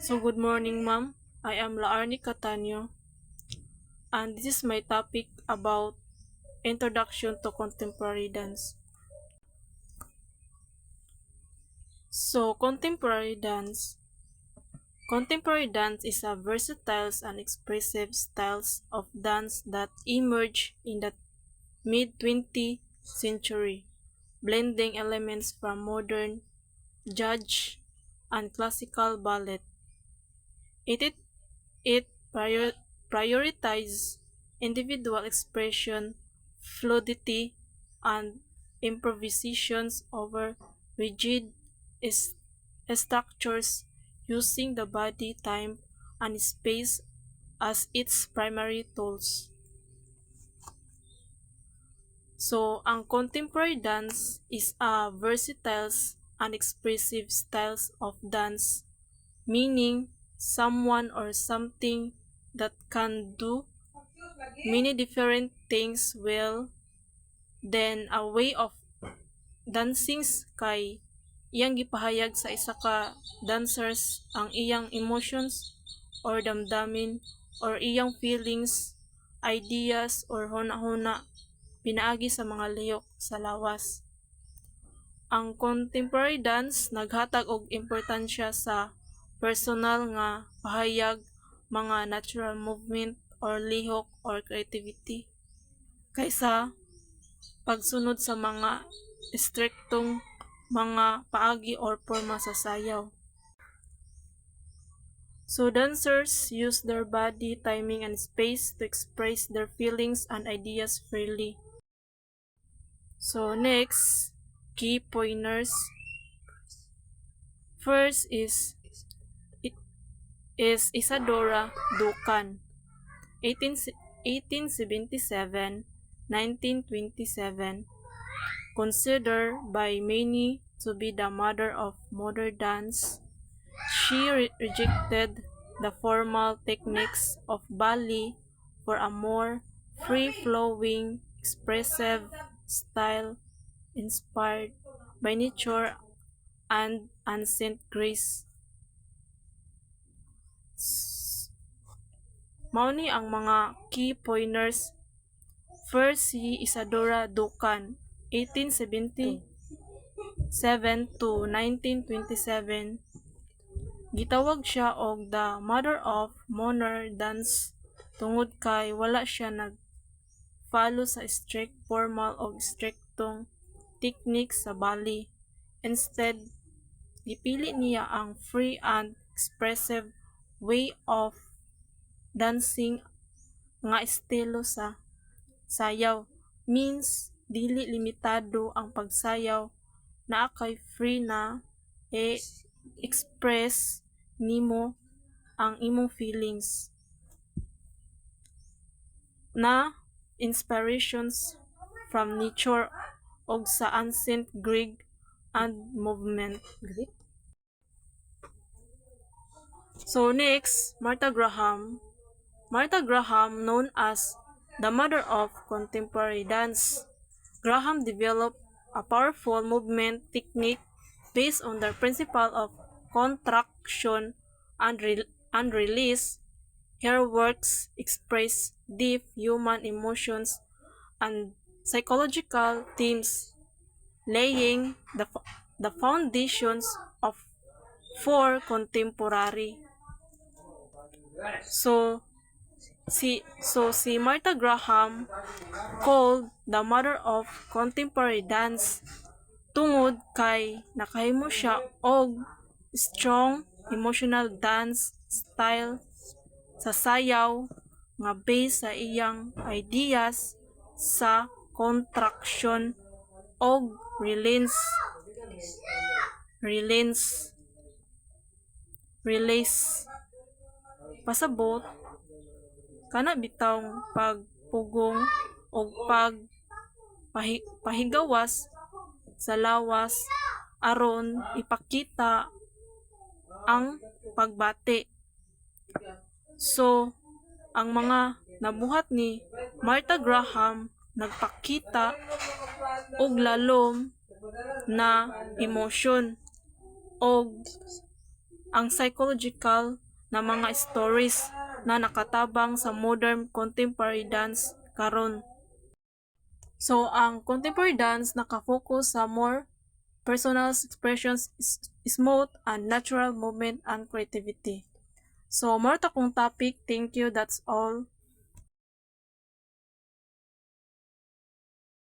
So good morning, ma'am. I am Laarni Catanyo, and this is my topic about introduction to contemporary dance. So contemporary dance. Contemporary dance is a versatile and expressive styles of dance that emerged in the mid-20th century, blending elements from modern jazz and classical ballet. It It prioritizes individual expression, fluidity, and improvisations over rigid is- structures, using the body, time, and space as its primary tools. So, ang contemporary dance is a versatile and expressive styles of dance, meaning someone or something that can do many different things well. Then a way of dancing kay iyang gipahayag sa isa ka dancers ang iyang emotions or damdamin or iyang feelings, ideas or huna-huna pinaagi sa mga lihok sa lawas. Ang contemporary dance naghatag og importansya sa personal nga pahayag, mga natural movement or lihok or creativity kaysa pagsunod sa mga istriktong mga paagi or porma sa sayaw. So dancers use their body, timing, and space to express their feelings and ideas freely. So next, key pointers. First is Isadora Duncan, 1877-1927, considered by many to be the mother of modern dance. She rejected the formal techniques of ballet for a more free-flowing, expressive style inspired by nature and ancient Greece. Mao ni ang mga key pointers. First, si Isadora Duncan, 1877 to 1927. Gitawag siya og the mother of modern dance tungod kay wala siya nag-follow sa strict formal o striktong techniques sa ballet. Instead, gipili niya ang free and expressive way of dancing nga estilo sa sayaw, means dili limitado ang pagsayaw, naa kay free na express nimo ang imong feelings na inspirations from nature og sa ancient Greek and movement. So next, Martha Graham. Martha Graham, known as the mother of contemporary dance. Graham developed a powerful movement technique based on the principle of contraction and release. Her works express deep human emotions and psychological themes, laying the foundations for contemporary. So si Martha Graham, called the mother of contemporary dance, tungod kay nakahimo siya og strong emotional dance style sa sayaw nga based sa iyang ideas sa contraction og release pasabot kana bitawng pagpugong o pahigawas sa lawas aron ipakita ang pagbati. So ang mga nabuhat ni Martha Graham nagpakita og lalom na emosyon og ang psychological na mga stories na nakatabang sa modern contemporary dance karon. So, ang contemporary dance nakafocus sa more personal expressions, smooth and natural movement and creativity. So, more ta kong topic. Thank you. That's all.